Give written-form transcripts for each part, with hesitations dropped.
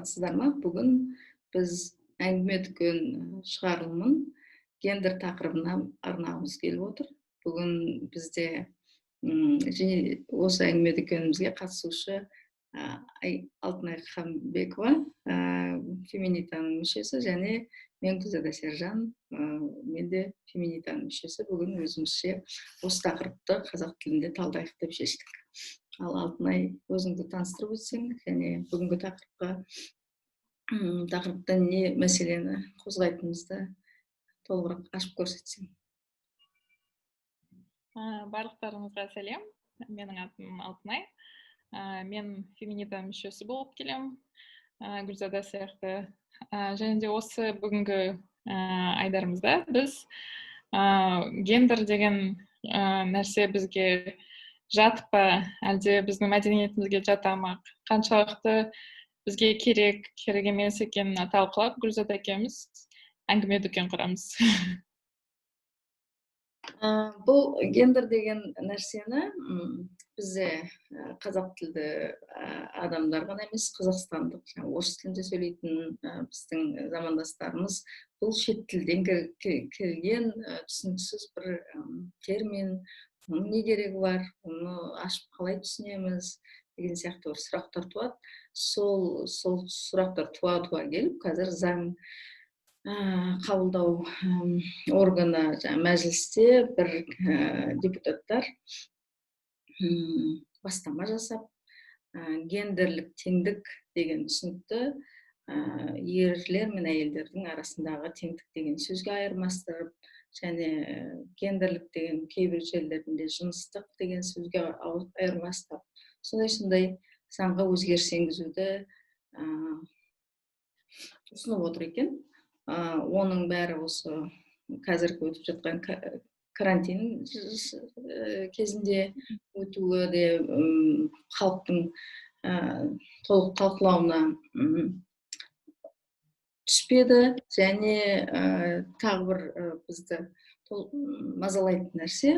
саламатсыздар ма? Бүгін біз әңгіме дүкен шығарылымын гендер тақырыбына арнағымыз келіп отыр. Бүгін бізде және осы әңгіме дүкенімізге қатысушы Алтынай Қамбекова, феминитаның мүшесі, және мен Гүлзада Сержан, мен де феминитаның мүшесі. Бүгін өзімізше осы тақырыпты қазақ тілінде талдайық деп шештік. Ал Алтынай, өзіңді таныстырып өтсең, және бүгінгі тақырыпта не мәселені қозғайтынымызды толығырақ ашып көрсетсең. Барлықтарыңызға сәлем. Менің атым Алтынай. Мен феминита мүшесі болып келем, Гүлзада сияқты. Және де осы бүгінгі айдарымызда біз гендер деген нәрсе бізге жат па, әлде біздің мәдениетімізге жата ма, қаншалықты бізге керек емес екенін талқылап, Гүлзада екеуміз әңгіме дүкен құрамыз. Бұл гендер деген нәрсені бізде қазақ тілді адамдар ғана емес, қазақстандық, орыс тілінде сөйлейтін біздің замандастарымыз бұл шет тілден келген түсініксіз бір термин, оның не керегі бар, оны ашып қалай түсінеміз деген сияқты бір сұрақтар туады. Сол сұрақтар туа келіп, қазір заң қабылдау органы, мәжілісте бір депутаттар бастама жасап, гендерлік теңдік деген түсінікті ерлер мен әйелдердің арасындағы теңдік деген сөзге айырмастырып, және гендерлік деген кейбір жерлерінде жыныстық деген сөзге айырмастырып, сондай заңға өзгеріс енгізуді ұсынып отыр екен. Оның бәрі осы қазіргі өтіп жатқан карантин кезінде өтуі де халықтың толық талқылауына түспеді, және тағы бір бізді мазалайтын нәрсе,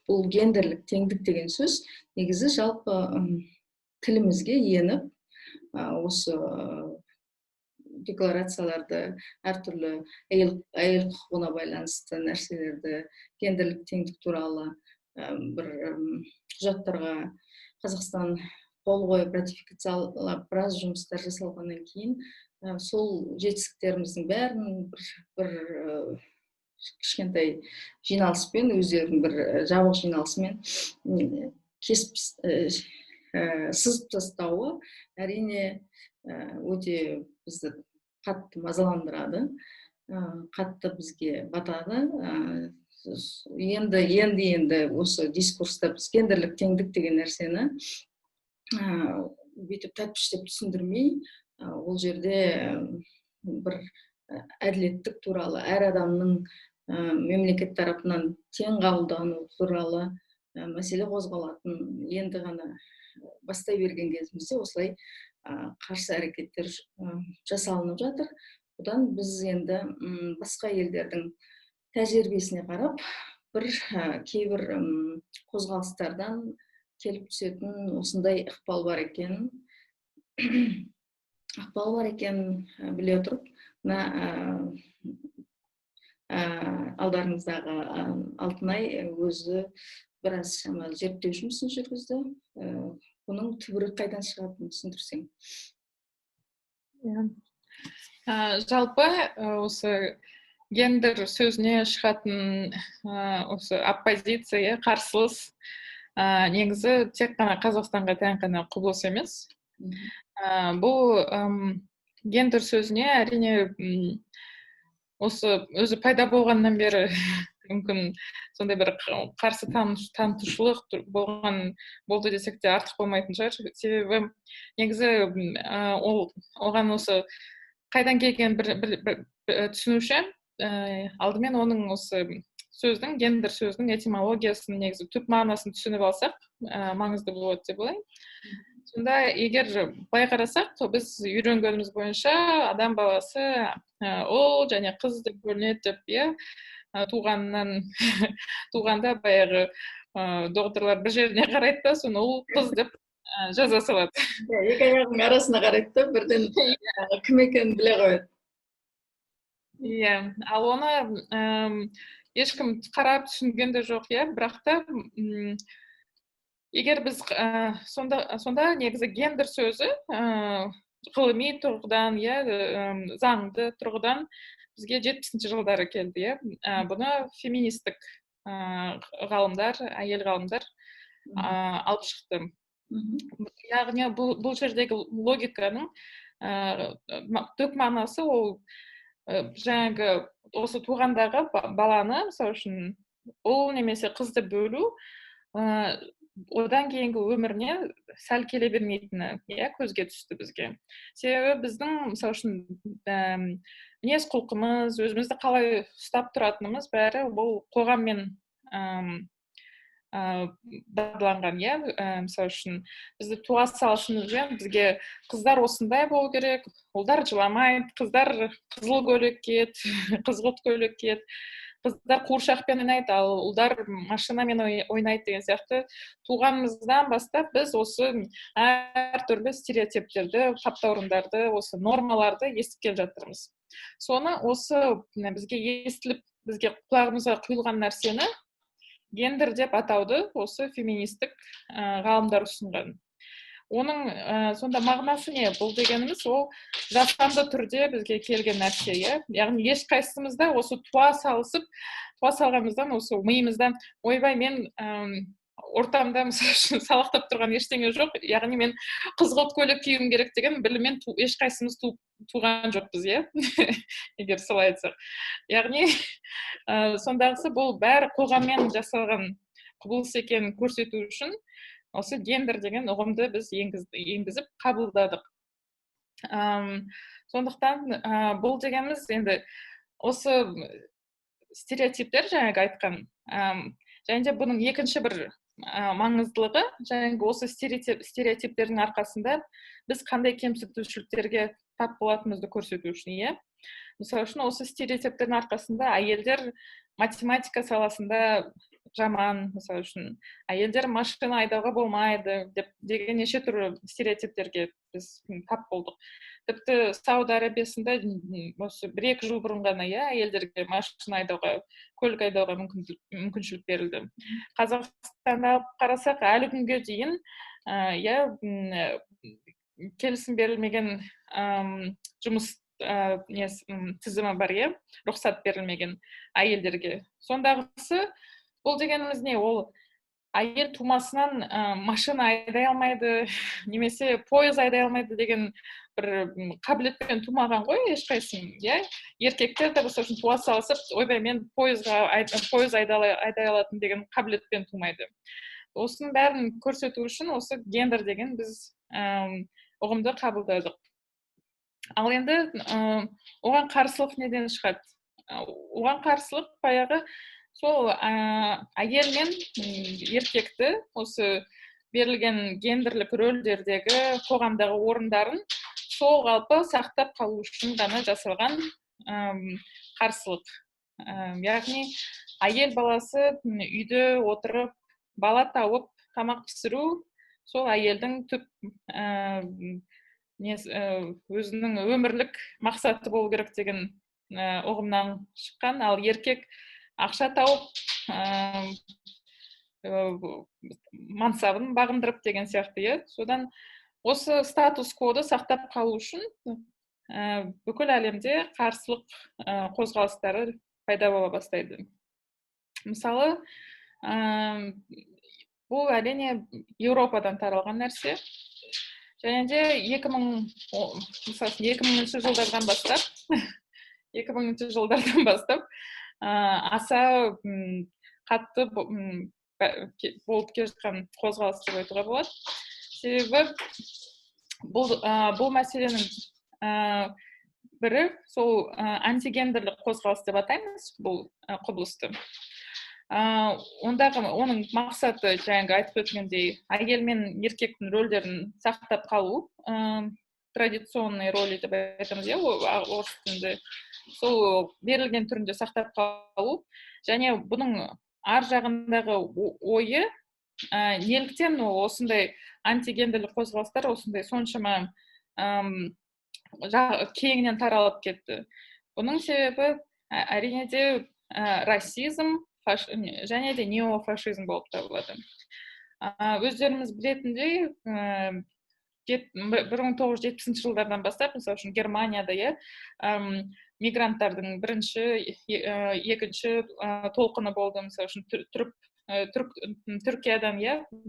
бұл гендерлік теңдік деген сөз негізі жалпы тілімізге еніп, осы декларацияларды, әртүрлі әйел құқығына байланысты нәрселерді, гендерлік теңдік туралы бір құжаттарға Қазақстан қол қойып, ратификациялап, біраз жұмыстар жасалғаннан кейін, сол жетістіктеріміздің бәрін бір кішкентай жиналыспен, өздерінің бір жабық жиналысымен кесіп сызып тастауы әрине өте бізді қатты мазаландырады, қатты бізге батады. Енді осы дискурста біз гендерлік теңдік деген нәрсені бүйтіп тәтпіштеп түсіндірмей, ол жерде бір әділеттік туралы, әр адамның мемлекет тарапынан тең қабылдану туралы мәселе қозғалатын енді ғана бастай берген кезімізде осылай қарсы әрекеттер жасалынып жатыр. Бұдан біз енді басқа елдердің тәжірибесіне қарап, кейбір қозғалыстардан келіп түсетін осындай ықпал бар екенін біле отырып, алдарыңыздағы Алтынай өзі біраз зерттеу жұмысын жүргізді. Бұның түбірі қайдан шығатынын түсіндірсең. Жалпы осы гендер сөзіне шығатын осы оппозиция, қарсылыс негізі тек қана Қазақстанға тән ғана құбылыс емес. Бұл гендер сөзіне әрине осы өзі пайда болғаннан бері мүмкін сондай бір қарсы танытушылық болды десек те артық болмайтын шығар. Себебі негізі оған осы қайдан келген бір түсіну үшін алдымен оның осы сөздің, гендер сөздің этимологиясын, негізі түп мағынасын түсініп алсақ, маңызды болады деп ойлаймын. Сонда егер былай қарасақ, біз үйренгеніміз бойынша адам баласы ол және қыз деп бөлінеді деп, туғанда баяғы доғдырлар бір жеріне қарайды да, соны ол қыз деп жаза салады. Екі аяғының арасына қарайды да, бірден кім екенін біле қояды. Иә, ал оны ешкім қарап түсінген де жоқ, иә, бірақ та егер біз сонда негізі гендер сөзі ғылыми тұрғыдан, иә, заңды тұрғыдан бізге 70-ші жылдары келді, иә. Бұны феминистік ғалымдар, әйел ғалымдар алып шықты. Яғни бұл жердегі логиканың түп мағынасы ол жаңағы осы туғандағы баланы, мысалы үшін ұл немесе қызды бөлу одан кейінгі өміріне сәл келе бермейтіні, иә, көзге түсті бізге. Себебі біздің, мысалы үшін, мінез құлқымыз, өзімізді қалай ұстап тұратынымыз бәрі бұл қоғаммен барланған, иә. Мысалы үшін, бізді туа салышымызбен бізге қыздар осындай болу керек, ұлдар жыламайды, қыздар қызыл көйлек киеді, қызғылт көйлек киеді, қыздар қуыршақпен ойнайды, ал ұлдар машинамен ойнайды деген сияқты туғанымыздан бастап біз осы әртүрлі стереотиптерді, таптаурындарды, осы нормаларды естіп келе жатырмыз. Соны осы бізге естіліп, бізге құлағымызға құйылған нәрсені гендер деп атауды осы феминистік ғалымдар ұсынған. Оның сонда мағынасы не? Бұл дегеніміз ол жасанды түрде бізге келген нәрсе, иә. Яғни ешқайсымызда осы туа салғанымыздан, осы миымыздан, ойбай, мен ортамда мысалы үшін салақтап тұрған ештеңе жоқ, яғни мен қызғылт көйлек киюім керек деген біліммен ешқайсымыз туған жоқпыз, иә. Егер солай айтсақ. Яғни сондағысы бұл бәрі қоғаммен жасалған құбылыс екенін көрсету үшін осы гендер деген ұғымды біз енгізіп қабылдадық. Сондықтан бұл дегеніміз енді осы стереотиптер жаңағы айтқан, және де бұның екінші бір маңыздылығы, жаңағы осы стереотиптердің арқасында біз қандай кемсітушіліктерге тап болатынымызды көрсету үшін, иә. Мысалы үшін, осы стереотиптердің арқасында әйелдер математика саласында жаман, мысалы үшін, әйелдер машина айдауға болмайды деген неше түрлі стереотиптерге біз тап болдық. Тіпті Сауд Арабиясында осы 1-2 жыл бұрын ғана, иә, әйелдерге машина айдауға, көлік айдауға мүмкіншілік берілді. Қазақстанда қарасақ, әлі күнге дейін, иә, келісім берілмеген жұмыс тізімі бар, иә, рұқсат берілмеген әйелдерге. Сондағысы бұл дегеніміз не? Ол әйел тумасынан машина айдай алмайды, немесе пойыз айдай алмайды деген бір қабілетпен тумаған ғой ешқайсың, иә. Еркектер де мысалы үшін туа салысып, ойбай, мен пойыз айдай алатын деген қабілетпен тумайды. Осының бәрін көрсету үшін осы гендер деген біз ұғымды қабылдадық. Ал енді оған қарсылық неден шығады? Оған қарсылық баяғы сол әйел мен еркекті осы берілген гендерлік рөлдердегі қоғамдағы орындарын сол қалпы сақтап қалу үшін ғана жасалған қарсылық. Яғни әйел баласы үйде отырып, бала тауып, тамақ пісіру сол әйелдің түп өзінің өмірлік мақсаты болу керек деген ұғымнан шыққан, ал еркек ақша тауып, мансабын бағындырып деген сияқты, иә. Содан осы статус-коды сақтап қалу үшін бүкіл әлемде қарсылық қозғалыстары пайда бола бастайды. Мысалы, бұл әрине Еуропадан таралған нәрсе. Және де 2000-ші жылдардан бастап аса қатты болып келе жатқан қозғалыс деп айтуға болады. Себебі бұл мәселенің бірі сол антигендерлік қозғалыс деп атаймыз бұл құбылысты. Оның мақсаты жаңағы айтып өткендей, әйел мен еркектің рөлдерін сақтап қалу, традиционный роли деп айтамыз, орыс тілінде, сол берілген түрінде сақтап қалу, және бұның ар жағындағы ойы неліктен осындай антигендерлік қозғалыстар осындай соншама кеңінен таралып кетті? Бұның себебі әрине де расизм және де неофашизм болып табылады. Өздеріміз білетіндей, 1970 жылдардан бастап, мысалы үшін Германияда мигранттардың бірінші, екінші толқыны болды. Мысалы үшін Түркиядан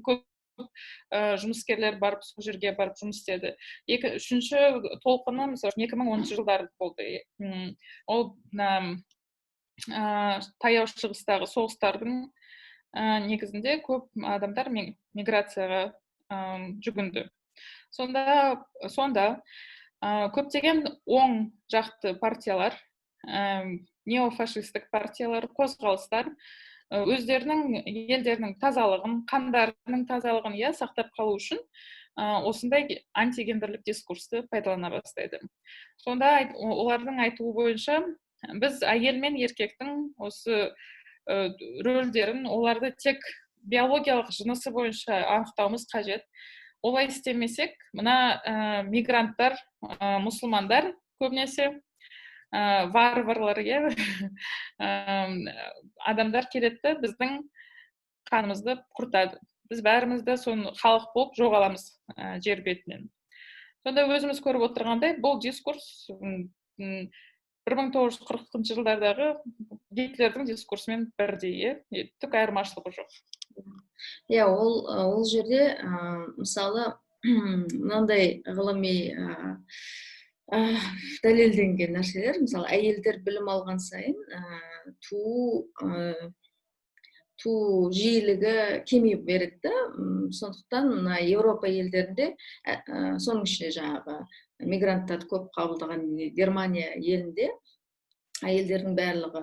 көп жұмыскерлер барып, сол жерге барып жұмыс істеді. Үшінші толқыны, мысалы үшін 2010 жылдары болды. Ол таяу шығыстағы соғыстардың негізінде көп адамдар миграцияға жүгінді. Сонда көптеген оң жақты партиялар, неофашистік партиялар, қозғалыстар өздерінің елдерінің тазалығын, қандарының тазалығын сақтап қалу үшін осындай антигендерлік дискурсты пайдалана бастайды. Сонда олардың айтуы бойынша біз әйел мен еркектің осы рөлдерін, оларды тек биологиялық жынысы бойынша анықтауымыз қажет. Олай істемесек, мына мигранттар, мұсылмандар көбінесе варварлар, адамдар келеді, біздің қанымызды құртады. Біз бәрімізді соны халық болып жоғаламыз жер бетінен. Сонда өзіміз көріп отырғандай, бұл дискурс 1940 жылдардағы Гитлердің дискурсымен бірдей, түк айырмашылығы жоқ. Ол жерде мысалы мынандай ғылыми дәлелденген нәрселер, мысалы әйелдер білім алған сайын туу жиілігі кемейіп береді. Сондықтан мына Еуропа елдерінде, соның ішінде жаңағы мигранттарды көп қабылдаған Германия елінде әйелдердің барлығы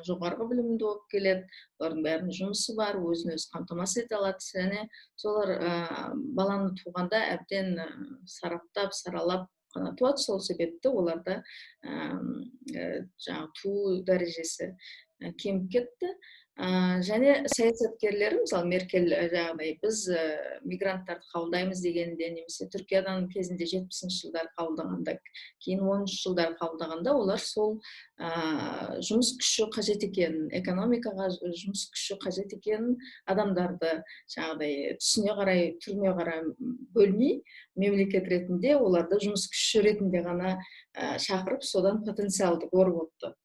жоғарғы білімді болып келеді, олардың бәрінің жұмысы бар, өзін өзі қамтамасыз ете алады, және солар баланы туғанда әбден сараптап, саралап қана туады. Сол себепті оларда жаңағы туу дәрежесі кеміп кетті. Және саясаткерлер, мысалы Меркель жаңағыдай біз мигранттарды қабылдаймыз дегенде, немесе Түркиядан кезінде 70-ші жылдар қабылдағанда, кейін 10-ші жылдар қабылдағанда, олар сол жұмыс күші қажет екенін, экономикаға жұмыс күші қажет екенін адамдарды жаңағыдай түсіне қарай, түріне қарай бөлмей, мемлекет ретінде оларды жұмыс күші ретінде ғана шақырып, содан потенциалды көріп отты.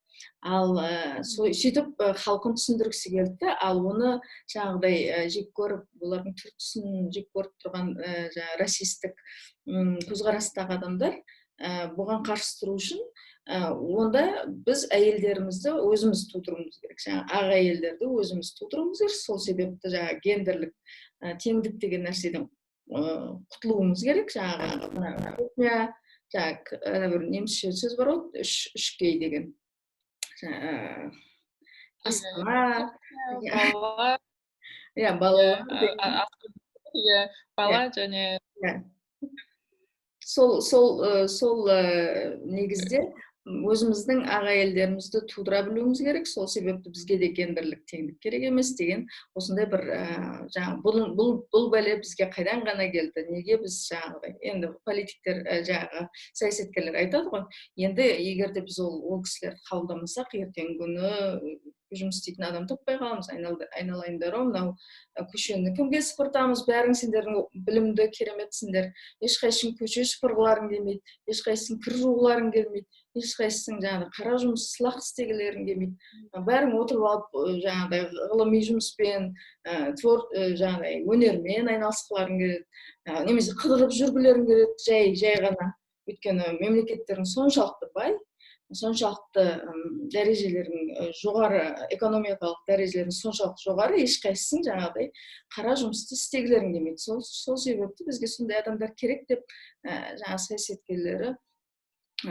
Ал сөйтіп халқын түсіндіргісі келді, ал оны жаңағыдай жек көріп, олардың түр-түсін жек көріп тұрған расистік көзқарастағы адамдар бұған қарсы тұру үшін, онда біз әйелдерімізді өзіміз тудыруымыз керек. Ақ әйелдерді өзіміз тудыруымыз керек. Сол себепті гендерлік теңдік деген нәрседен құтылуымыз керек. Бір немісше сөз бар ғой, 3K деген. Астана, бала және сол негізде өзіміздің ақ әйелдерімізді тудыра білуіміз керек. Сол себепті бізге де гендерлік теңдік керек емес деген осындай бір бұл бәле бізге қайдан ғана келді, неге біз жаңағыдай, енді политиктер жаңағы саясаткерлер айтады ғой, енді егер де біз ол кісілерді қабылдамасақ, ертеңгі күні жұмыс істейтін адам таппай қаламыз. Айналайындар, мынау көшені кімге сыпыртамыз, бәрің сендердің білімді кереметсіңдер, ешқайсың көше сыпырғыларың келмейді, ешқайсың кір жуғыларың келмейді, ешқайсың жаңағы қара жұмыс сылақ істегілерің келмейді, бәрің отырып алып жаңағыдай ғылыми жұмыспен, жаңағыдай өнермен айналысқыларың келеді, немесе қыдырып жүргілерің келеді, жай ғана. Өйткені мемлекеттердің соншалықты бай, соншалықты дәрежелердің жоғары, экономикалық дәрежелердің соншалықты жоғары, ешқайсың жаңағыдай қара жұмысты істегілерің келмейді. Сол себепті бізге сондай адамдар керек деп жаңа саясаткерлері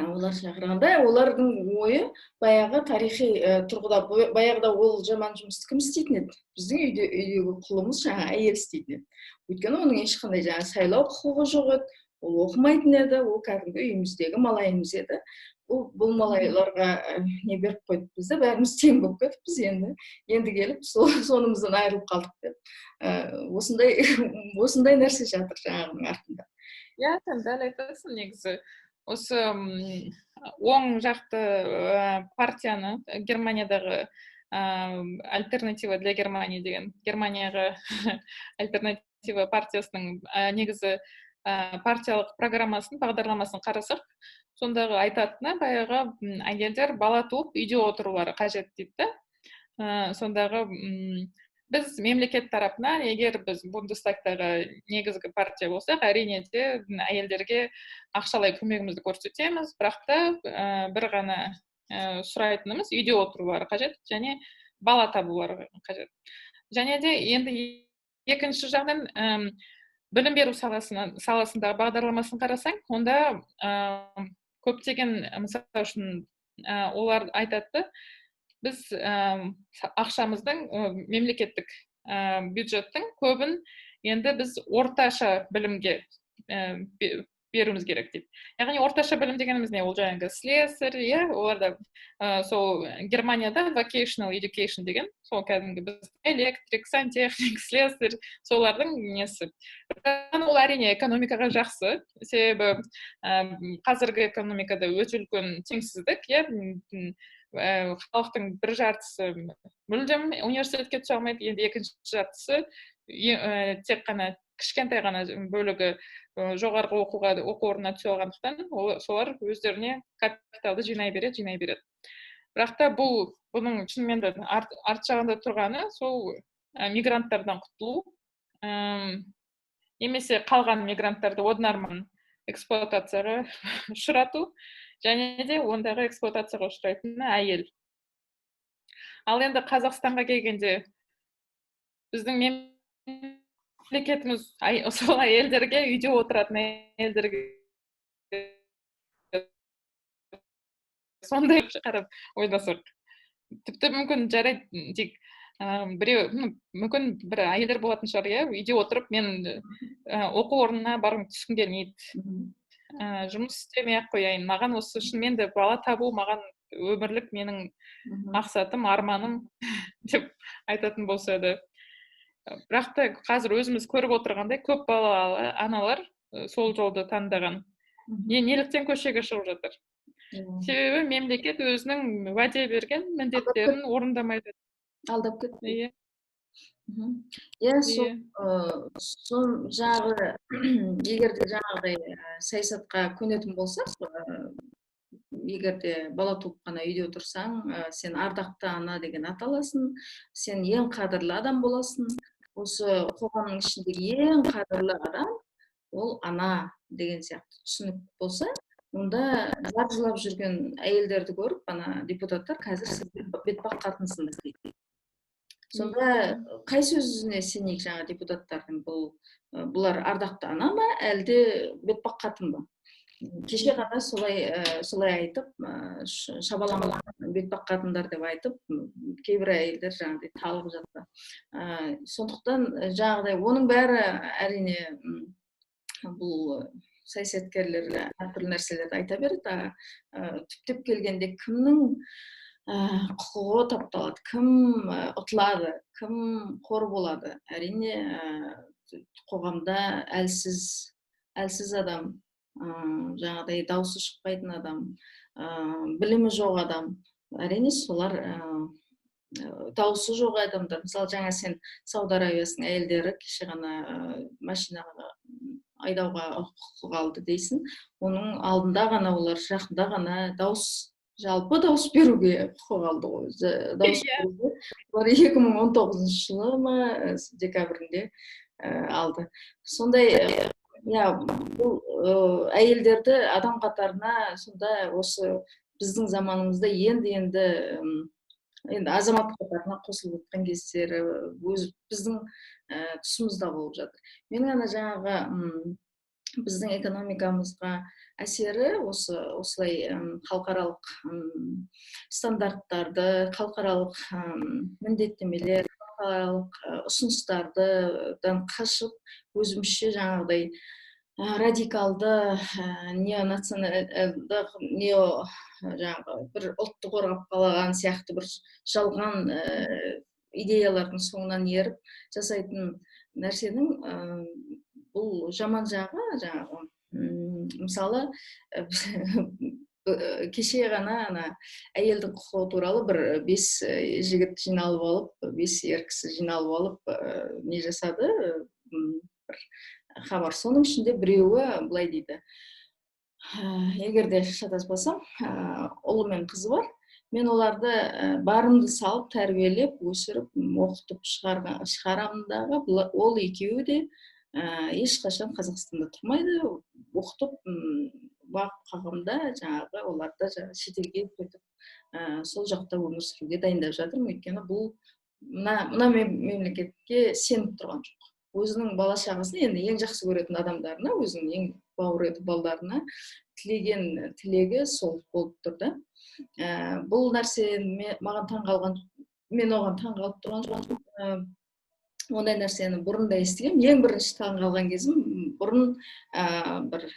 олар шақырғанда, олардың ойы баяғы тарихи тұрғыда, баяғыда ол жаман жұмысты кім істейтін еді? Біздің үйдегі құлымыз жаңа әйел істейтін еді. Өйткені оның ешқандай жаңа сайлау құқығы жоқ еді, ол оқымайтын еді, ол кәдімгі үйіміздегі малайымыз еді. Бұл малайларға не беріп қойдық біз де, бәріміз тең болып кетіппіз енді келіп сонымыздан айырылып қалдық деп. Осындай нәрсе жатыр жаңағының артында. Иә, сен дәл айтасың негізі. Осы оң жақты партияны, Германиядағы альтернатива для Германии деген, Германияға альтернатива партиясының негізі партиялық программасын, бағдарламасын қарасақ, сондағы айтатыны баяғы әйелдер бала туып үйде отырулары қажет дейді. Сондағы біз мемлекет тарапынан, егер біз Бундестагтағы негізгі партия болсақ, әрине де әйелдерге ақшалай көмегімізді көрсетеміз, бірақ та бір ғана сұрайтынымыз үйде отырулары қажет және бала табулары қажет. Және де енді екінші жағынан білім беру саласындағы бағдарламасын қарасаң, онда көптеген, мысалы үшін, олар айтады, біз ақшамыздың мемлекеттік бюджеттің көбін енді біз орташа білімге беруіміз керек дейді. Яғни орташа білім дегеніміз не? Ол жаңағы слесарь, оларда сол Германияда vocational education деген, сол кәдімгі біз электрик, сантехник, слесарь, солардың несі. Ол әрине экономикаға жақсы, себебі қазіргі экономикада өте үлкен теңсіздік, халықтың бір жартысы мүлдем университетке түсе алмайды, енді екінші жартысы тек қана кішкентай ғана бөлігі жоғарғы оқу орнына түсе алғандықтан солар өздеріне капиталды жинай береді. Бірақ та бұның шынымен де арт жағында тұрғаны сол мигранттардан құтылу, немесе қалған мигранттарды одан арман эксплуатацияға ұшырату, және де ондағы эксплуатацияға ұшырайтыны әйел. Ал енді Қазақстанға келгенде біздің мемлекетіміз сол әйелдерге, үйде отыратын әйелдерге сондай қарап ойласақ, тіпті мүмкін жарайды, тек мүмкін бір әйелдер болатын шығар, үйде отырып, мен оқу орнына барғым түскім келмейді, жұмыс істемей-ақ қояйын, маған осы шынымен де бала табу маған өмірлік менің мақсатым, арманым деп айтатын болса да. Бірақ та қазір өзіміз көріп отырғандай көп балалы аналар сол жолды таңдаған. Неліктен көшеге шығып жатыр? Себебі мемлекет өзінің уәде берген міндеттерін орындамайды. Алдап кетті. Сол жағы, егер де жаңағыдай саясатқа көнетін болсақ, егер де бала туып қана үйде отырсаң, сен ардақты ана деген аталасың, сен ең қадірлі адам боласың. Осы қоғамның ішіндегі ең қадірлі адам ол ана деген сияқты түсінік болса, онда жылап жүрген әйелдерді көріп, ана депутаттар қазір сіз бетпақ қатынсыңыз дейді. Сонда қай сөзіне сенейік жаңа депутаттардың? Бұлар ардақты ана ма, әлде бетпақ қатын ба? Кеше ғана солай айтып, шабаламалап бетпақ қатындар деп айтып, кейбір әйелдер жаңағыдай талып жатты. Сондықтан жаңағыдай оның бәрі әрине бұл саясаткерлер әртүрлі нәрселерді айта береді. Түптеп келгенде кімнің құқығы тапталады, кім ұтылады, кім қор болады? Әрине қоғамда әлсіз адам, жаңағыдай дауысы шықпайтын адам, білімі жоқ адам, әрине солар дауысы жоқ адамдар. Мысалы, жаңа сен Сауд Арабиясының әйелдері кеше ғана машинаға айдауға құқық алды дейсің. Оның алдында ғана, олар жақында ғана жалпы дауыс беруге құқық алды ғой. Дауыс беруге олар 2019 жылы ма декабрінде алды. Сондай, бұл әйелдерді адам қатарына сонда осы біздің заманымызда енді азамат қатарына қосылып жатқан кездері біздің тұсымызда болып жатыр. Мен ғана жаңағы біздің экономикамызға әсері осылай халықаралық стандарттарды, халықаралық міндеттемелер, халықаралық ұсыныстардан қашып, өзімізше жаңағыдай радикалды неонационалдық жаңағы бір ұлтты қорғап қалаған сияқты бір жалған идеялардың соңынан еріп жасайтын нәрсенің бұл жаман жағы жаңағы мысалы кеше ғана ана әйелдің құқығы туралы бір 5 жігіт жиналып алып 5 ер кісі жиналып алып не жасады бір хабар. Соның ішінде біреуі былай дейді: егер де шатаспасам, ұлы мен қызы бар. Мен оларды барымды салып, тәрбиелеп, өсіріп, оқытып шығарамын дағы. Ол екеуі де ешқашан Қазақстанда тұрмайды. Оқытып, бағып қағымда жаңағы оларды шетелге кетіп, сол жақта өмір сүруге дайындап жатырмын. Өйткені бұл мына мемлекетке сеніп тұрған жоқ. Өзінің бала шағасын, енді ең жақсы көретін адамдарына, өзінің ең бауыр етіп балдарына тілеген тілегі сол болып тұрды. Бұл нәрсе маған таңғалған, мен оған таңғалып тұрған жоқпын. Ондай нәрсені бұрын да естігем. Ең бірінші таңғалған кезім бұрын бір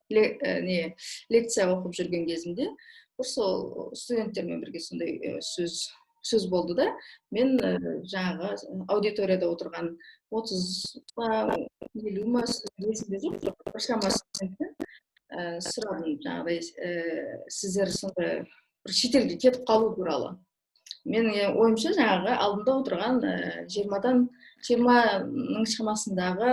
лекция оқып жүрген кезімде сол студенттермен бірге сондай сөз болды да, мен жаңағы аудиторияда отырған 30-50 ма есімде жоқ, біршама студенттен сұрадым, жаңағыдай сіздер сондай бір шетелге кетіп қалу туралы. Менің ойымша жаңағы алдымда отырған 20-ның шамасындағы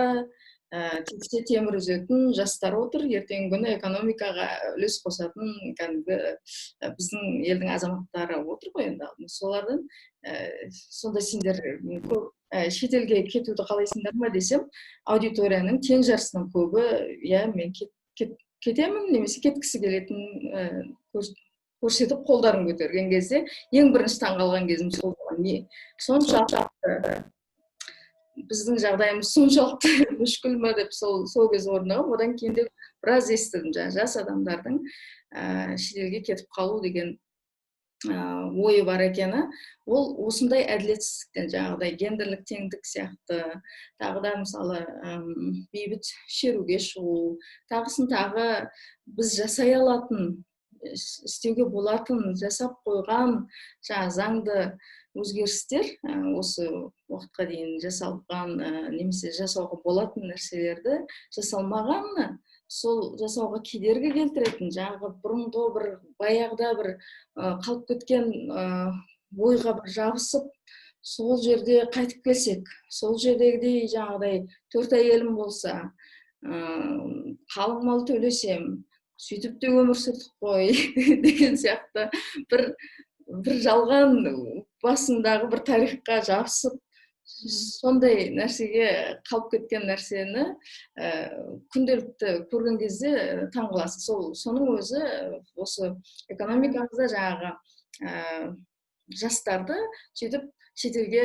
тепсе темір үзетін жастар отыр, ертеңгі күні экономикаға үлес қосатын кәдімгі біздің елдің азаматтары отыр ғой енді. Солардан сонда сендер шетелге кетуді қалайсыңдар ма десем, аудиторияның тең жартысынан көбі мен кетемін немесе кеткісі келетін көрсетіп қолдарын көтерген кезде ең бірінші таңғалған кезім сол болған. Соншалықты біздің жағдайымыз соншалықты мүшкіл ме деп сол кез орнығып, одан кейін де біраз естідім, жас адамдардың шетелге кетіп қалу деген ойы бар екені. Ол осындай әділетсіздіктен, жаңағыдай гендерлік теңдік сияқты, тағы да мысалы бейбіт шеруге шығу, тағысын тағы біз жасай алатын, істеуге болатын, жасап қойған заңды өзгерістер, осы уақытқа дейін жасалған немесе жасауға болатын нәрселерді жасалмағаны, сол жасауға кедергі келтіретін, жаңағы бұрынғы бір баяғыда бір қалып кеткен ойға бір жабысып, сол жерде қайтып келсек, сол жердегідей жаңағыдай 4 әйелім болса, қалың мал төлесем, сөйтіп те өмір сүрдік қой деген сияқты бір жалған басындағы бір тарихқа жабысып, сондай нәрсеге қалып кеткен нәрсені күнделікті көрген кезде таңғаласың. Соның өзі осы экономикамызда жаңағы жастарды сөйтіп шетелге,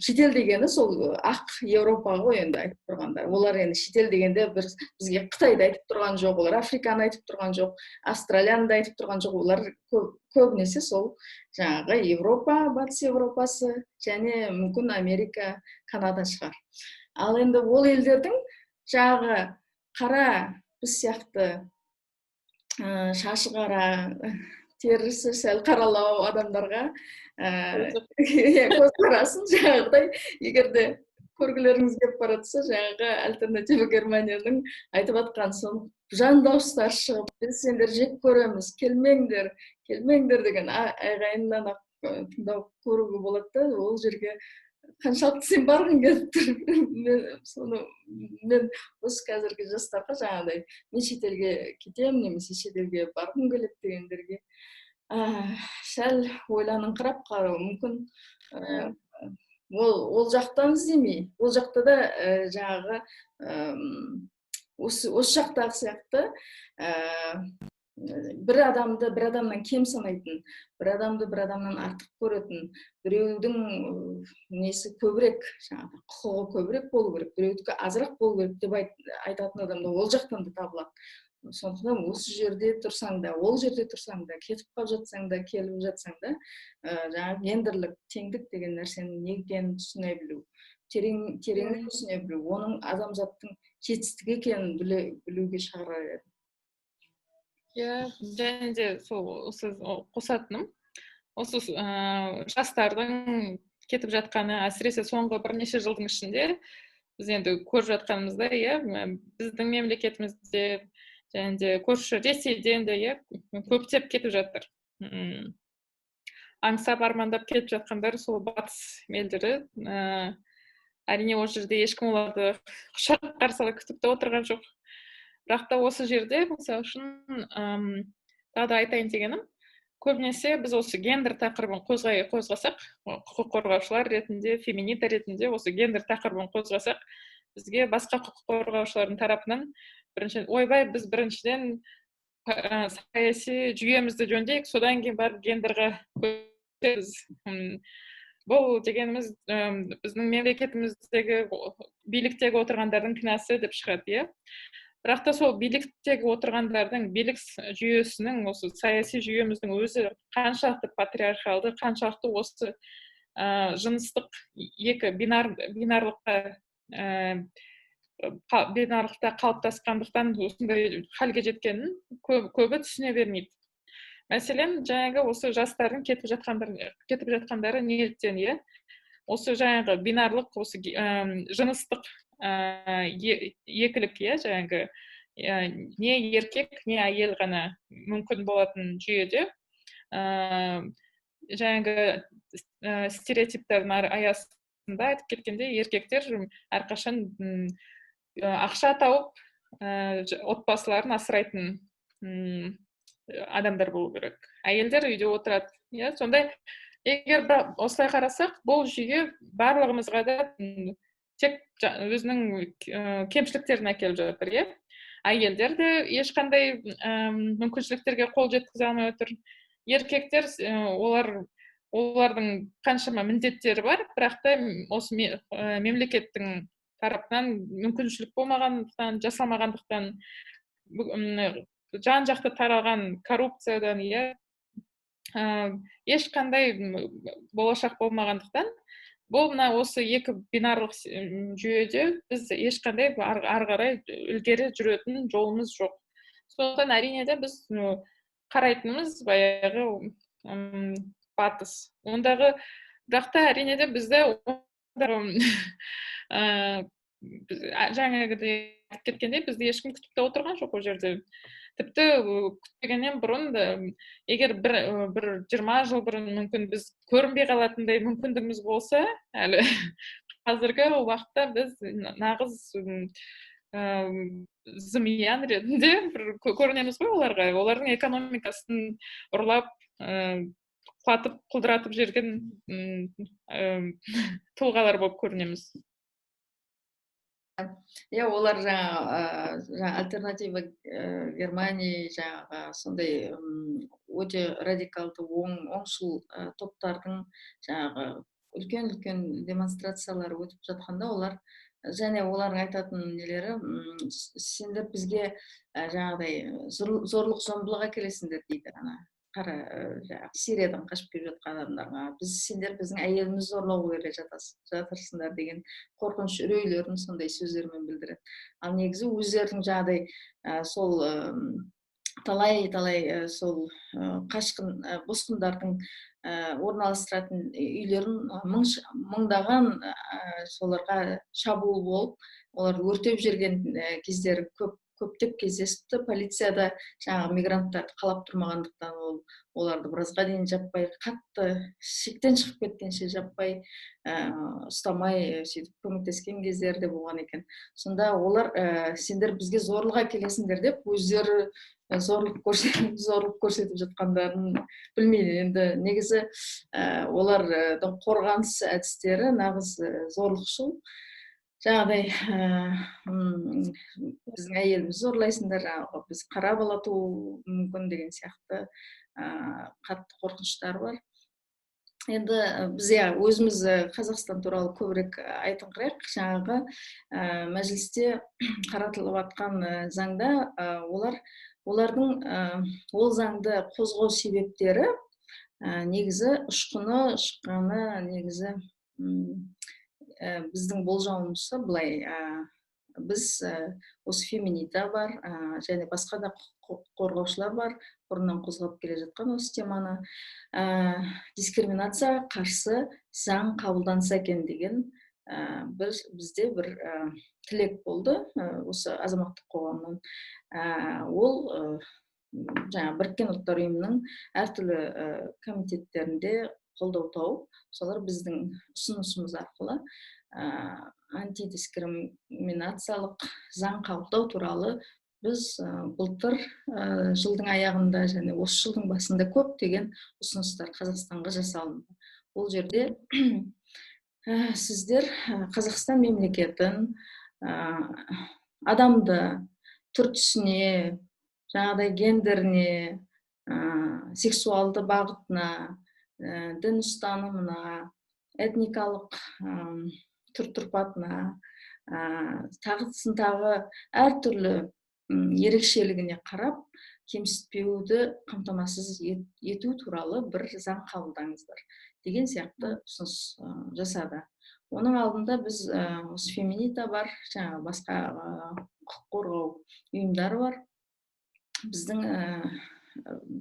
шетел дегені сол ақ Еуропа ғой енді айтып тұрғандар. Олар енді шетел дегенде бізге Қытайды айтып тұрған жоқ, олар Африканы айтып тұрған жоқ, Австралияны да айтып тұрған жоқ. Олар көбінесе сол жаңағы Европа, батыс Европасы және мүмкін Америка, Канада шығар. Ал енді ол елдердің жаңағы қара, біз сияқты шашы қара, терісі сәл қаралау адамдарға көзқарасын жаңағыдай, егерде көргілеріңіз келіп баратса, жаңағы альтернатива Германияның айтып атқан соң жан дауыстар шығып, біз сендер жек көреміз, келмеңдер деген айғайынан тыңдау көруге болады да, ол жерге қаншалықты сен барғың келіп тұр. Мен осы қазіргі жастарға жаңағыдай, мен шетелге кетем немесе шетелге барғым келеді дегендерге сәл ойланыңқырап қарау мүмкін. Ол жақтан іздемей, ол жақта да жаңағы осы жақтағы сияқты бір адамнан кем санайтын, бір адамды бір адамнан артық көретін, біреудің несі көбірек, жаңағы құқығы көбірек болу керек, біреудікі азырақ болу керек деп айтатын адамда ол жақтан да табылады. Сондықтан осы жерде тұрсаң да, ол жерде тұрсаң да, кетіп қалып жатсаң да, келіп жатсаң да, жаңағы гендерлік теңдік деген нәрсенің не екенін түсіне білу. терең түсіне білу, оның адамзаттың жетістігі екенін білуге шақырар едім. және де осы қосатыным, осы жастардың кетіп жатқаны, әсіресе соңғы бірнеше жылдың ішінде біз енді көріп жатқанымызда, біздің мемлекетімізде және де көрші Ресейден де көптеп кетіп жатыр. Аңсап армандап кетіп жатқандар сол батыс елдері. Әрине ол жерде ешкім оларды құшақ қарсы ала күтіп те отырған жоқ. Бірақ та осы жерде, мысалы үшін, тағы да айтайын дегенім, көбінесе біз осы гендер тақырыбын қозғасақ, құқық қорғаушылар ретінде, феминита ретінде осы гендер тақырыбын қозғасақ, бізге басқа құқық қорғаушылардың тарапынан ойбай, біз біріншіден саяси жүйемізді жөндейік, содан кейін барып гендерға көшеміз. Бұл дегеніміз біздің мемлекетіміздегі биліктегі отырғандардың кінәсі деп шығады, Бірақ та сол биліктегі отырғандардың билік жүйесінің, осы саяси жүйеміздің өзі қаншалықты патриархалды, қаншалықты осы жыныстық екі бинарлықта қалыптасқандықтан осындай халге жеткенін көбі түсіне бермейді. Мәселен, жаңағы осы жастардың кетіп жатқандары неліктен, осы жаңағы бинарлық, осы жыныстық екілік, жаңағы не еркек, не әйел ғана мүмкін болатын жүйеде, жаңағы стереотиптердің аясында айтып кеткенде, еркектер әрқашан ақша тауып отбасыларын асырайтын адамдар болу керек. Әйелдер үйде отырады. Сондай, егер осылай қарасақ, бұл жүйе барлығымызға да тек өзінің кемшіліктерін әкеліп жатыр, Әйелдер де ешқандай мүмкіншіліктерге қол жеткізе алмай отыр. Еркектер, олардың қаншама міндеттері бар, бірақ та осы мемлекеттің тарапынан мүмкіншілік болмағандықтан, жасалмағандықтан, жан-жақты таралған коррупциядан, ешқандай болашақ болмағандықтан, бұл осы екі бинарлық жүйеде біз ешқандай ары қарай ілгері жүретін жолымыз жоқ. Сондықтан әрине де біз қарайтынымыз баяғы батыс. Ондағы, бірақ та әрине де бізде жаңағыдай айтып кеткендей, бізді ешкім күтіп те отырған жоқ ол жерде. Тіпті күтпегеннен бұрын, егер бір 20 жыл бұрын мүмкін біз көрінбей қалатындай мүмкіндігіміз болса, әлі қазіргі уақытта біз нағыз зымиян ретінде көрінеміз ғой оларға. Олардың экономикасын ұрлап, құлатып, құлдыратып жүрген тұлғалар болып көрінеміз. Олар жаңа альтернатива Германия жаңағы сондай өте радикалды оңшыл топтардың жаңағы үлкен демонстрациялар өтіп жатқанда, олар және олардың айтатын нелері, сендер бізге жаңағыдай зорлық зомбылық әкелесіңдер дейді, қара Сириядан қашып келіп жатқан адамдарға, сендер біздің әйелімізді зорлауға келе жатырсыңдар деген қорқыныш үрейлерін сондай сөздермен білдіреді. Ал негізі өздерінің жаңағыдай сол талай сол қашқын босқындардың орналастыратын үйлерін мыңдаған соларға шабуыл болып, олар өртеп жүрген кездері көптеп кездесіпті. Полицияда жаңағы мигранттарды қалап тұрмағандықтан оларды біразға дейін жаппай, қатты шектен шығып кеткенше жаппай ұстамай сөйтіп көмектескен кездері де болған екен. Сонда олар сендер бізге зорлық әкелесіңдер деп, өздері зорлық көрсетіп жатқандарын білмейді. Енді негізі олардың қорғаныс әдістері нағыз зорлықшыл. Жаңағыдай біздің әйелімізді зорлайсыңдар, біз қара бала туу мүмкін деген сияқты қатты қорқыныштар бар. Енді біз өзіміз Қазақстан туралы көбірек айтыңқырайық. Жаңағы мәжілісте қаратылып жатқан заңда олардың ол заңды қозғау себептері негізі ұшқыны шыққаны негізі біздің болжауымызша былай, біз осы феминита бар, және басқа да құқық қорғаушылар бар, бұрыннан қозғап келе жатқан осы теманы. Дискриминацияға қарсы заң қабылданса екен деген бізде бір тілек болды осы азаматтық қоғамнан. Ол жаңа біріккен ұлттар ұйымының әртүрлі комитеттерінде қолдау тауып, солар біздің ұсынысымыз арқылы антидискриминациялық заң қабылдау туралы біз былтыр жылдың аяғында және осы жылдың басында көптеген ұсыныстар Қазақстанға жасалынды. Ол жерде сіздер Қазақстан мемлекетін адамды түр-түсіне, жаңағыдай гендеріне, сексуалды бағытына, дін ұстанымына, этникалық түр-тұрпатына, тағы әртүрлі ерекшелігіне қарап кемсітпеуді қамтамасыз ету туралы бір заң қабылдаңыздар деген сияқты ұсыныс жасады. Оның алдында біз осы феминита бар, жаңа басқа құқық қорғау ұйымдары бар. Біздің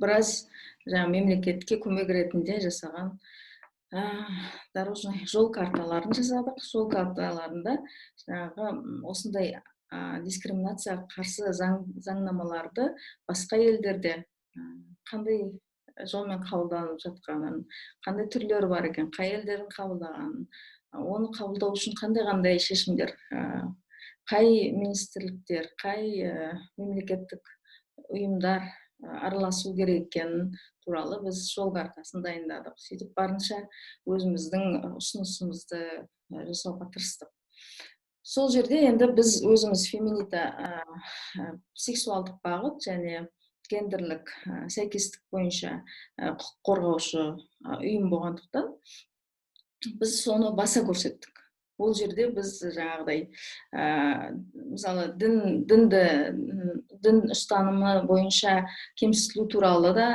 біраз жаңа мемлекетке көмек ретінде жасаған дорожный жол карталарын жасадық. Жол карталарында жаңағы осындай дискриминацияға қарсы заңнамаларды басқа елдерде қандай жолмен қабылданып жатқанын, қандай түрлері бар екен, қай елдердің қабылдағанын, оны қабылдау үшін қандай шешімдер, қай министрліктер, қай мемлекеттік ұйымдар араласу керек екенін туралы біз жол картасын дайындадық. Сөйтіп барынша өзіміздің ұсынысымызды жасауға тырыстық. Сол жерде енді біз өзіміз феминита сексуалдық бағыт және гендерлік сәйкестік бойынша құқық қорғаушы ұйым болғандықтан біз соны баса көрсеттік. Ол жерде біз жаңағыдай мысалы дін ұстанымы бойынша кемсітілу туралы да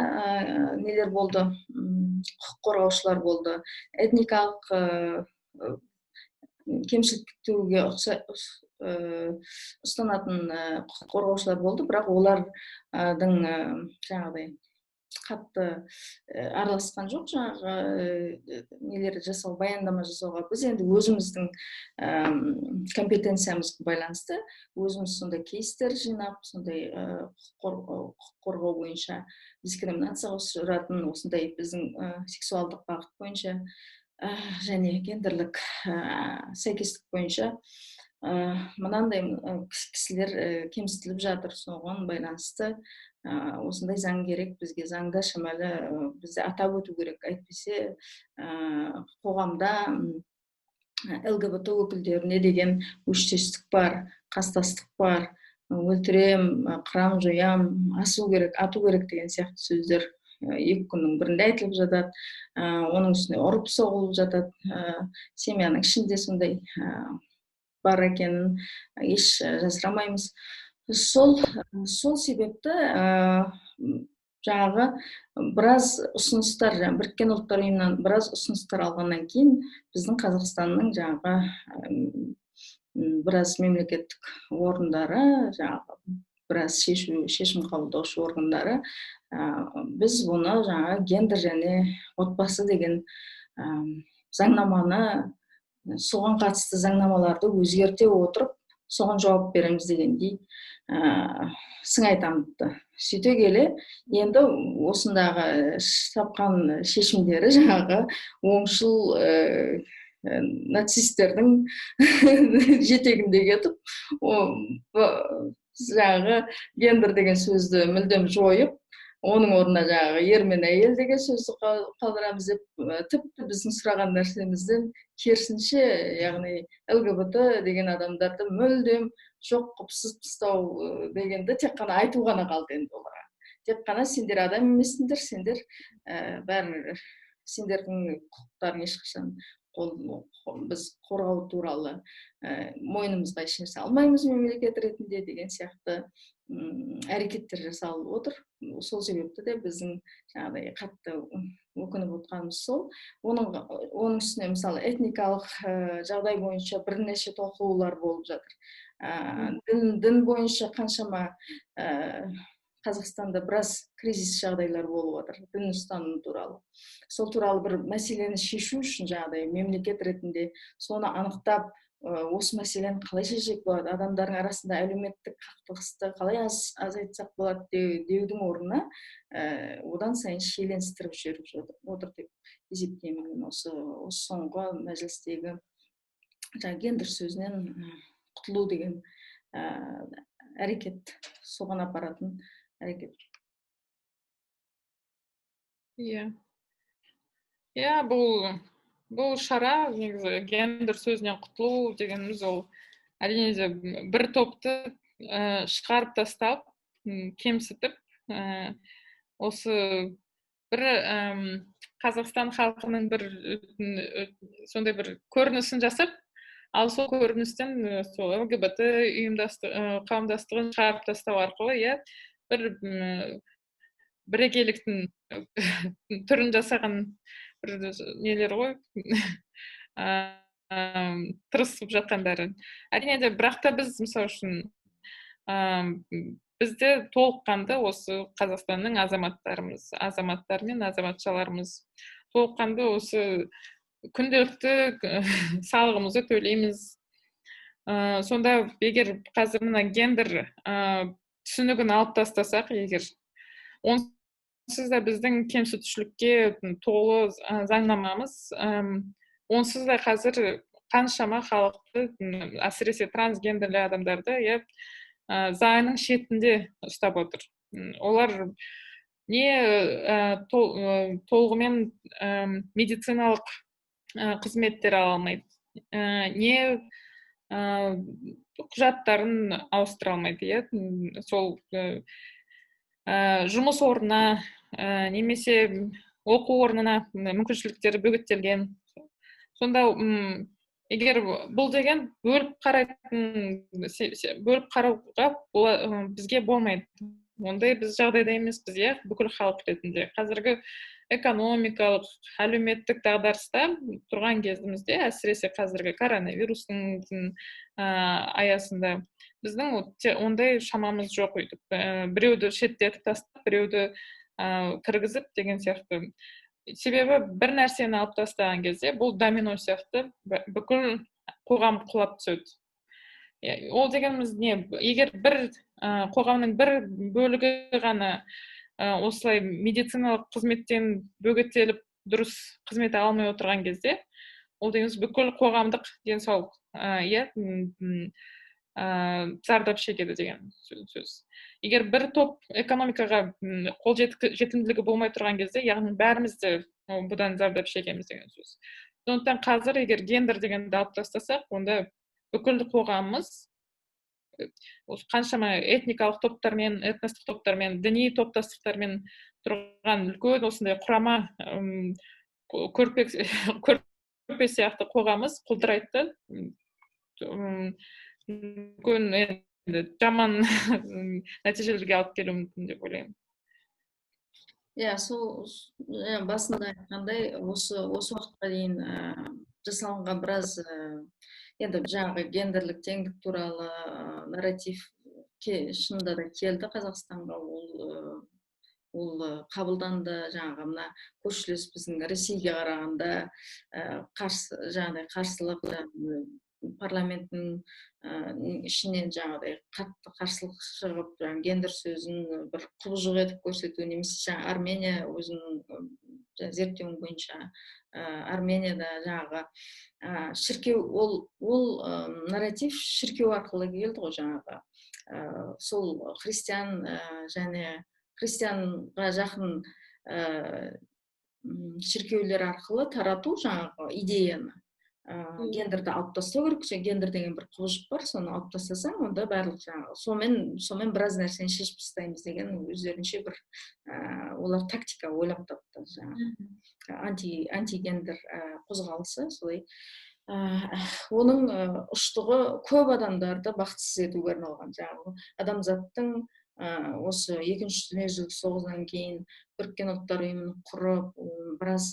нелер болды, құқық қорғаушылар болды, этникалық кемсітуге ұстанатын құқық қорғаушылар болды, бірақ олардың жаңағыдай қатты араласқан жоқ, жаңағы нелер жасау, баяндама жасауға. Біз енді өзіміздің компетенциямызға байланысты өзіміз сондай кейстер жинап, сондай құқық қорғау бойынша дискриминацияға ұшыратын осындай біздің сексуалдық бағыт бойынша және гендерлік сәйкестік бойынша мынандай кісілер кемсітіліп жатыр, соған байланысты осындай заң керек, бізге заңда шамалы бізді атап өту керек. Әйтпесе қоғамда ЛГБТ өкілдеріне деген өштестік бар, қастастық бар, өлтірем, қырам, жоям, ату керек деген сияқты сөздер екі күннің бірінде айтылып жатады. Оның үстіне ұрып соғылып жатады. Семьяның ішінде сондай бар екенін еш жасырамаймыз. Сол себепті жаңағы біраз ұсыныстар, біріккен ұлттар ұйымынан біраз ұсыныстар алғаннан кейін біздің Қазақстанның жаңағы біраз мемлекеттік орындары, жаңағы біраз шешім қабылдаушы органдары біз бұны жаңағы гендер және отбасы деген заңнаманы, соған қатысты заңнамаларды өзгерте отырып, соған жауап береміз дегендей сыңай танытты. Сөйте келе, енді осындағы тапқан шешімдері жаңағы оңшыл нацистердің жетегінде кетіп, жаңағы гендер деген сөзді мүлдем жойып, оның орнына жаңағы ер мен әйел деген сөзді қалдырамыз деп, тіпті біздің сұраған нәрсемізден керісінше, яғни ЛГБТ деген адамдарды мүлдем жоқ қылып тастау дегенді тек қана айту ғана қалды енді оларға. Тек қана сендер адам емессіңдер, сендер бәрі сендердің құқықтарын ешқашан біз қорғау туралы мойнымызға ешнәрсе алмаймыз мемлекет ретінде деген сияқты әрекеттер жасалып отыр. Сол себепті де біздің жаңағыдай қатты өкініп отырғанымыз сол. Оның үстіне мысалы этникалық жағдай бойынша бірнеше толқулар болып жатыр. Дін бойынша қаншама Қазақстанда біраз кризис жағдайлар болып отыр дін ұстанымы туралы. Сол туралы бір мәселені шешу үшін жаңағыдай мемлекет ретінде соны анықтап, осы мәселені қалай шешсек болады, адамдардың арасында әлеуметтік қақтығысты қалай азайтсақ болады деудің орнына одан сайын шиеленістіріп жіберіп отыр деп есептеймін. Осы соңғы мәжілістегі гендер сөзінен құтылу деген әрекет, соған апаратын әрекет. Бұл шара негізі гендер сөзінен құтылу дегеніміз ол әрине бір топты шығарып тастап, кемсітіп, осы бір Қазақстан халқының бір сондай бір көрінісін жасап, ал сол көріністен сол ЛГБТ қауымдастығын шығарып тастау арқылы бірегейліктің түрін жасаған бір нелер ғой, тырысып жатқандары. Әрине де, бірақ та біз мысалы үшін бізде толыққанды осы Қазақстанның азаматтары мен азаматшаларымыз толыққанды осы күнделікті салығымызды төлейміз. Сонда егер қазір мына гендер түсінігін алып тастасақ, егер онсыз да біздің кемсітушілікке толы заңнамамыз, онсыз да қазір қаншама халықты, әсіресе трансгендерлі адамдарды заңның шетінде ұстап отыр. Олар не толығымен медициналық қызметтер ала алмайды, не құжаттарын ауыстыра алмайды, сол жұмыс орнына немесе оқу орнына мүмкіншіліктері бөгеттелген. Сонда егер бұл деген бөліп қарауға бізге болмайды. Ондай біз жағдайда емеспіз, бүкіл халық ретінде. Қазіргі экономикалық, әлеуметтік дағдарыста тұрған кезімізде, әсіресе қазіргі коронавирустың аясында біздің ондай шамамыз жоқ өйтіп. Біреуді шеттетіп тастап, біреуді кіргізіп деген сияқты. Себебі бір нәрсені алып тастаған кезде бұл домино сияқты бүкіл қоғам құлап түседі. Ол дегеніміз не? Егер бір қоғамның бір бөлігі ғана осылай медициналық қызметтен бөгеттеліп дұрыс қызмет алмай отырған кезде, ол дегеніміз бүкіл қоғамдық денсаулық зардап шегеді деген сөз. Егер бір топ экономикаға қол жетімділігі болмай тұрған кезде, яғни бәріміз де бұдан зардап шегеміз деген сөз. Сондықтан қазір егер гендер дегенді алып тастасақ, онда бүкіл қоғамымыз қаншама этникалық топтармен, этностық топтармен, діни топтастықтармен тұрған үлкен осындай құрама көрпе сияқты қоғамымыз құлдырайды. Үлкен жаман нәтижелерге алып келуі мүмкін деп ойлаймын. Сол басында айтқандай, осы уақытқа дейін жасалынған біраз жаңағы гендерлік теңдік туралы нарратив шынында да келді Қазақстанға, ол қабылданды. Жаңағы мына көршілес біздің Ресейге қарағанда қарсылық, парламенттің ішінен жаңағыдай қатты қарсылық шығып, гендер сөзін бір құбыжық етіп көрсету, немесе Армения өзінің зерттеуім бойынша Арменияда жаңағы шіркеу, ол нарратив шіркеу арқылы келді ғой, жаңағы сол христиан және христианға жақын шіркеулер арқылы тарату жаңағы идеяны. Гендерді алып тастау керек, гендер деген бір құбыжық бар, соны алып тастасаң, онда барлық жаңағы сонымен біраз нәрсені шешіп тастаймыз деген өздерінше бір олар тактика ойлап тапты, жаңағы антигендер қозғалысы солай. оның ұштығы көп адамдарды бақытсыз етуге арналған. Жаңағы адамзаттың осы екінші дүниежүзілік соғыстан кейін біріккен ұлттар ұйымын құрып, біраз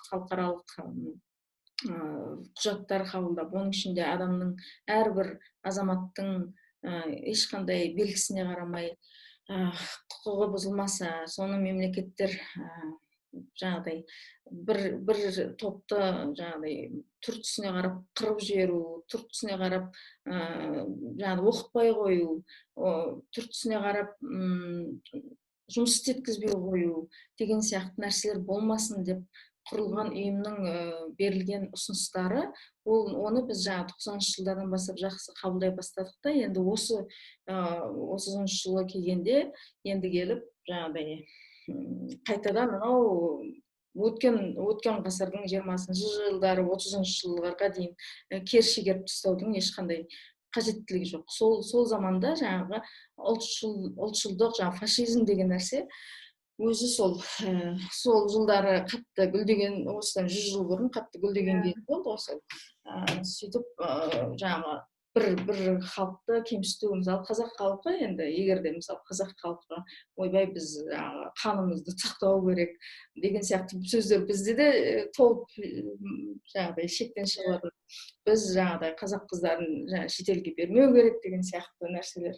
халықаралық құжаттар қабылдап, оның ішінде адамның әрбір азаматтың ешқандай белгісіне қарамай құқығы бұзылмаса, соны мемлекеттер жаңағыдай бір топты жаңағыдай түр-түсіне қарап қырып жіберу, түр-түсіне қарап жаңағы оқытпай қою, түр-түсіне қарап жұмыс істеткізбей қою деген сияқты нәрселер болмасын деп құрылған ұйымның берілген ұсыныстары, оны біз жаңа 90-шы жылдардан бастап жақсы қабылдай бастадық та, енді осы 30-шы жылы келгенде енді келіп жаңағыдай қайтадан мынау өткен ғасырдың 20-шы жылдары 30-шы жылдарға дейін кері шегеріп тастаудың ешқандай қажеттілігі жоқ. Сол заманда жаңағы ұлтшылдық, жаңағы фашизм деген нәрсе өзі сол жылдары қатты гүлдеген, осыдан 100 жыл бұрын қатты гүлдеген кез болды осы. Сөйтіп жаңағы бір халықты кемсіту, мысалы қазақ халқы, енді егер де мысалы қазақ халқы ойбай біз қанымызды сақтау керек деген сияқты сөздер бізде де толып жаңағыдай шектен шығып жатыр. Біз жаңағыдай қазақ қыздарын шетелге бермеу керек деген сияқты нәрселер.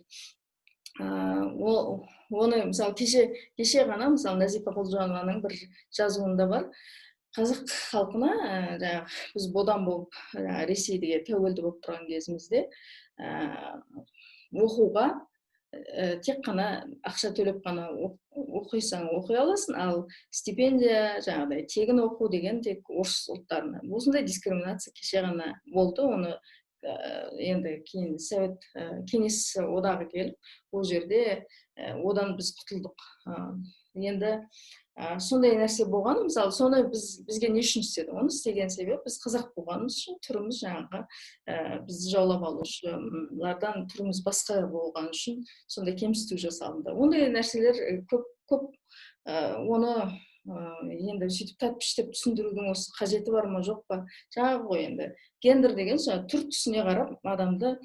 Оны мысалы кеше ғана мысалы Назипа Құлжанованың бір жазуында бар. Қазақ халқына біз бодан болып Ресейге тәуелді болып тұрған кезімізде оқуға тек қана ақша төлеп қана оқисаң оқи аласың, ал стипендия жаңағыдай тегін оқу деген тек орыс ұлттарына. Осындай дискриминация кеше ғана болды. Оны енді кейін Совет кеңес одағы келіп, ол жерде одан біз құтылдық. Енді сондай нәрсе болған, мысалы соны бізге не үшін істеді? Оны істеген себеп біз қазақ болғанымыз үшін, түріміз жаңағы бізді жаулап алушылардан түріміз басқа болған үшін сондай кемсіту жасалынды. Ондай нәрселер көп, оны енді сөйтіп тәтпіштеп түсіндірудің осы қажеті бар ма жоқ па? Жаңағы ғой енді гендер деген түр-түсіне қарап адамды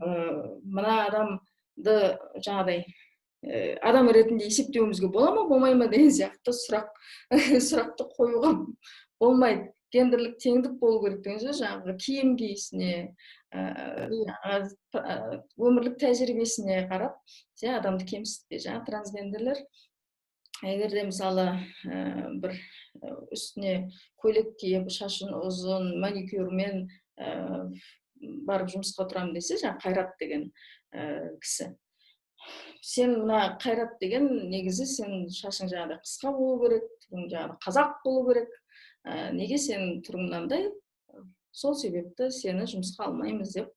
мына адамды жаңағыдай адам ретінде есептеуімізге бола ма, болмай ма деген сияқты сұрақты қоюға болмайды. Гендерлік теңдік болу керек деген сөз жаңағы киім киісіне, өмірлік тәжірибесіне қарап, адамды кемсітпе. Жаңағы трансгендерлер егер де мысалы бір үстіне көйлек киіп, шашын ұзын, маникюрмен барып жұмысқа тұрамын десе, жаңағы Қайрат деген кісі. Сен мына Қайрат деген негізі сен шашың жаңағыдай қысқа болу керек, түрің жаңағы қазақ болу керек. Неге сен түрің мынандай? Сол себепті сені жұмысқа алмаймыз деп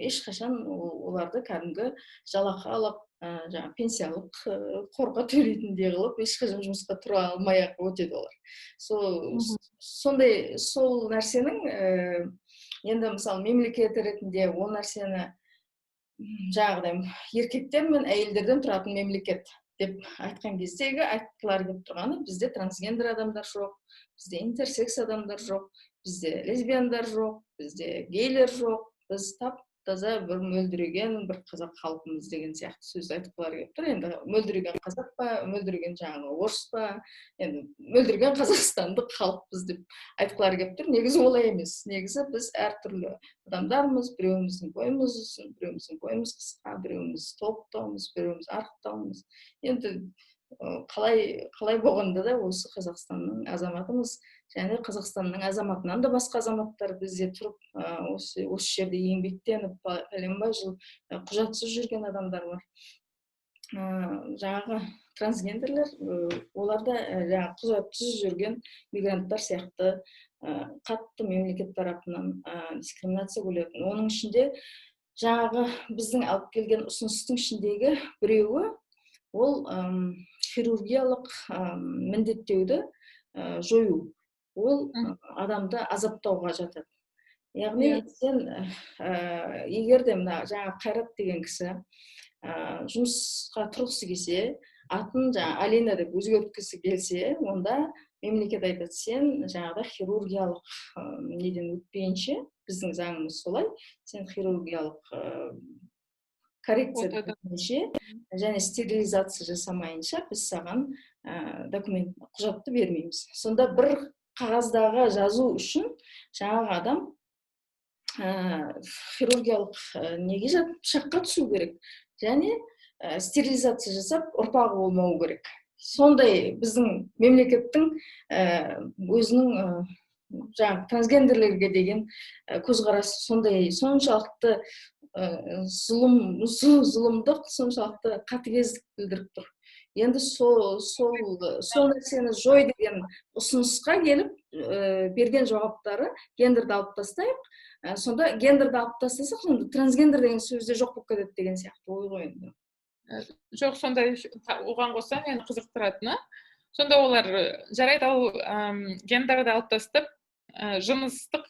ешқашан оларды кәдімгі жалақы алып, жаңағы пенсиялық қорға төлейтіндей қылып, ешқашан жұмысқа тұра алмай ақ өтеді олар. Сол нәрсенің енді мысалы мемлекет ретінде ол нәрсені жаңағыдай еркектер мен әйелдерден тұратын мемлекет деп айтқан кездегі айтқылары келіп тұрғаны, бізде трансгендер адамдар жоқ, бізде интерсекс адамдар жоқ, бізде лесбияндар жоқ, бізде гейлер жоқ, біз тап-таза бір мөлдіреген бір қазақ халқымыз деген сияқты сөз айтқылары келіп тұр. Енді мөлдіреген қазақ па, мөлдіреген жаңағы орыс па, енді мөлдіреген қазақстандық халықпыз деп айтқылары келіп тұр. Негізі олай емес. Негізі біз әртүрлі адамдармыз, біреуіміздің бойымыз ұзын, біреуіміздің бойымыз қысқа, біреуіміз толықтауымыз, біреуіміз арықтауымыз. Енді қалай болғанда да осы Қазақстанның азаматымыз, және Қазақстанның азаматынан да басқа азаматтар бізде тұрып, осы жерде еңбектеніп, пәленбай жыл құжатсыз жүрген адамдар бар. Жаңағы трансгендерлер, оларда жаңағы құжатсыз жүрген мигранттар сияқты қатты мемлекет тарапынан дискриминация көрілетін. Оның ішінде жаңағы біздің алып келген ұсыныстың ішіндегі біреуі ол хирургиялық міндеттеуді жою. Ол адамды азаптауға жатады. Яғни сен егер де мына жаңа Қайрат деген кісі жұмысқа тұрғысы келсе, атын жаңағы Алина деп өзгерткісі келсе, онда мемлекет айтады, сен жаңағыда хирургиялық неден өтпейінше, біздің заңымыз солай, сен хирургиялық коррекция өтпейінше және стерилизация жасамайынша біз саған документ құжатты бермейміз. Сонда бір қағаздағы жазу үшін жаңағы адам хирургиялық неге жатып пышаққа түсу керек және стерилизация жасап ұрпағы болмау керек. Сондай біздің мемлекеттің өзінің жаңағы трансгендерлерге деген көзқарасы сондай, соншалықты зұлымдық, соншалықты қатыгездік білдіріп тұр. Енді сол нәрсені жой деген ұсынысқа келіп берген жауаптары гендерді алып тастайық. Сонда гендерді алып тастасақ, сонда трансгендер деген сөзде жоқ болып кетеді деген сияқты ой ғой енді. Жоқ, сондай оған қоса мені қызықтыратыны, сонда олар жарайды ал гендерді алып тастап, жыныстық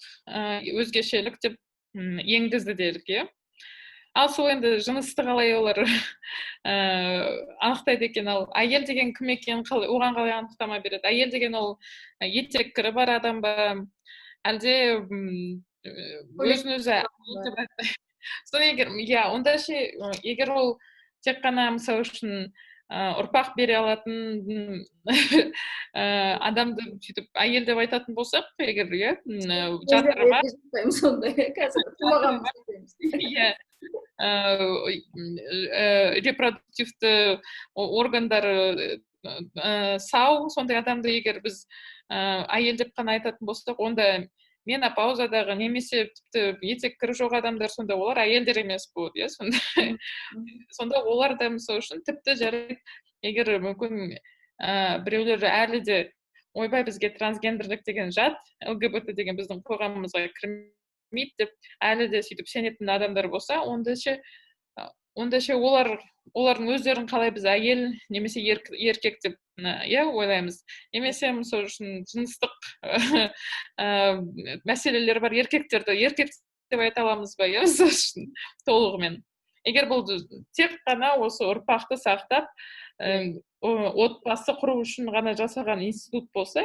өзгешелік деп енгізді делік, иә. Ал сол енді жынысты қалай олар анықтайды екен, ал әйел деген кім екен, оған қалай анықтама береді? Әйел деген ол етектері бар адам ба, әлде өзін өзі соны онда ше, егер ол тек қана мысалы үшін ұрпақ бере алатын адамды сөйтіп әйел деп айтатын болсақ, егер жатыры бар, репродуктивті органдары сау, сондай адамды егер біз әйел деп қана айтатын болсақ, онда менопаузадағы немесе тіпті етектері жоқ адамдар, сонда олар әйелдер емес болады, сонда олар да мысалы үшін тіпті жарайды, егер мүмкін біреулер әлі де ойбай бізге трансгендерлік деген жат, ЛГБТ деген біздің қоғамымызға кірмейді деп әлі де сөйтіп сенетін адамдар болса, онда ше олардың өздерін қалай біз әйел немесе еркек деп ойлаймыз. Немесе мысалы үшін жыныстық мәселелер бар, еркектерді еркек деп айта аламыз ба, мысалы үшін толығымен. Егер бұл тек қана осы ұрпақты сақтап, отбасы құру үшін ғана жасаған институт болса,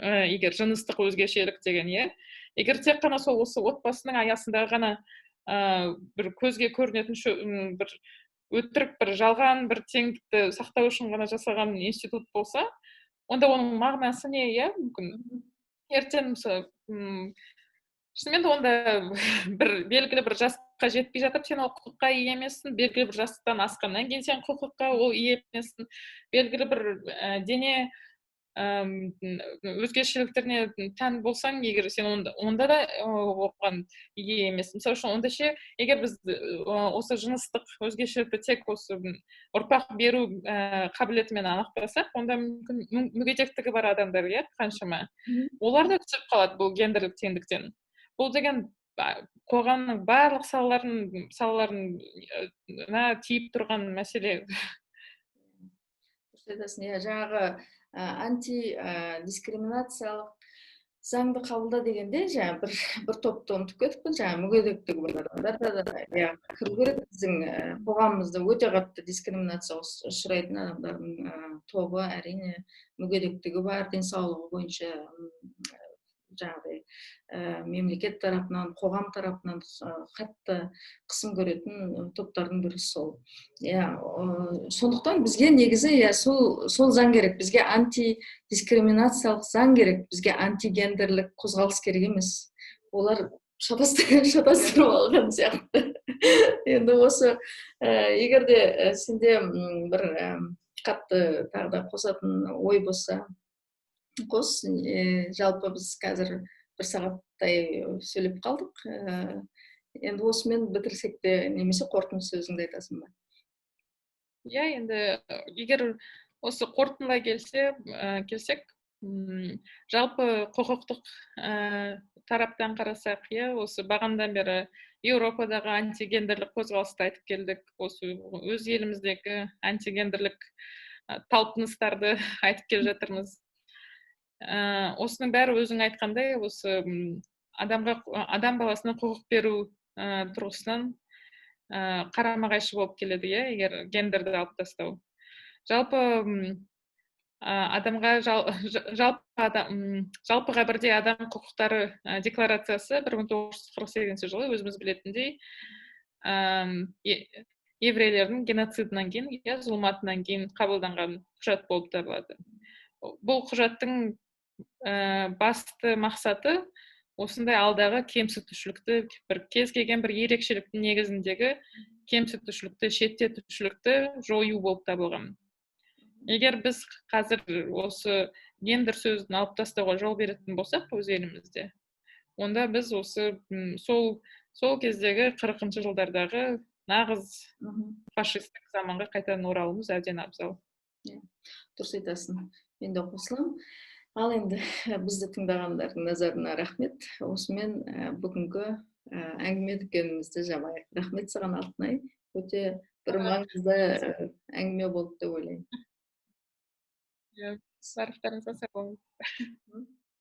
егер жыныстық өзгешелік деген, егер тек қана сол осы отбасының аясында ғана бір көзге көрінетін бір өтірік, бір жалған, бір теңдікті сақтау үшін ғана жасаған институт болса, онда оның мағынасы не, мүмкін ертең шынымен онда бір белгілі бір жасқа жетпей жатып, сен ол құқыққа ие емессің, белгілі бір жастан асқаннан кейін сен құқыққа ол ие емессің, белгілі бір дене өзгешеліктеріне тән болсаң, егер сен онда да оған ие емессің. Мысалы үшін онда ше, егер біз осы жыныстық өзгешелікті тек осы ұрпақ беру қабілетімен анықтасақ, онда мүгедектігі бар адамдар, қаншама, олар да түсіп қалады бұл гендерлік теңдіктен. Бұл деген қоғамның барлық салаларына тиіп тұрған мәселе. Жаңағы антидискриминациялық заңды қабылда дегенде, бір топты ұмытып кетіппін, мүгедектігі бар адамдар да кіру керек. Біздің қоғамымызда өте қатты дискриминацияға ұшырайтын адамдардың тобы әрине мүгедектігі бар, денсаулығы бойынша жаңағыдай мемлекет тарапынан, қоғам тарапынан қатты қысым көретін топтардың бірі сол. Сондықтан бізге негізі сол заң керек. Бізге антидискриминациялық заң керек. Бізге антигендерлік қозғалыс керек емес. Олар шатастырып алған сияқты. Енді осы егер де сенде бір қатты тағы да қосатын ой болса, қос. Жалпы біз қазір бір сағаттай сөйлеп қалдық. Енді осымен бітірсек те, немесе қорытынды сөзіңді айтасың ба? Енді егер осы қорытындылай келсек, жалпы құқықтық тараптан қарасақ, осы бағанадан бері Еуропадағы антигендерлік қозғалысты айтып келдік, осы өз еліміздегі антигендерлік талпыныстарды айтып келе жатырмыз. Осының бәрі өзің айтқандай, осы адам баласына құқық беру тұрғысынан қарама қайшы болып келеді, егер гендерді алып тастау. жалпы адамға жалпыға бірдей адам құқықтары декларациясы 1948 жылы өзіміз білетіндей еврейлердің геноцидынан кейін, зұлматынан кейін қабылданған құжат болып табылады. Бұл құжаттың басты мақсаты осындай алдағы кемсітушілікті, кез келген бір ерекшеліктің негізіндегі кемсітушілікті, шеттетушілікті жою болып табылған. Егер біз қазір осы гендер сөзін алып тастауға жол беретін болсақ өз елімізде, онда біз осы сол кездегі 40-шы жылдардағы нағыз фашистік заманға қайтадан оралуымыз әбден абзал. Дұрыс айтасың. Мен де қосыламын. Ал енді бізді тыңдағандардың назарына рахмет. Осымен бүгінгі әңгіме дүкенімізді жабайық. Рахмет саған, Алтынай. Өте бір маңызды әңгіме болды деп ойлаймын. Барлықтарыңызға сау болыңыз.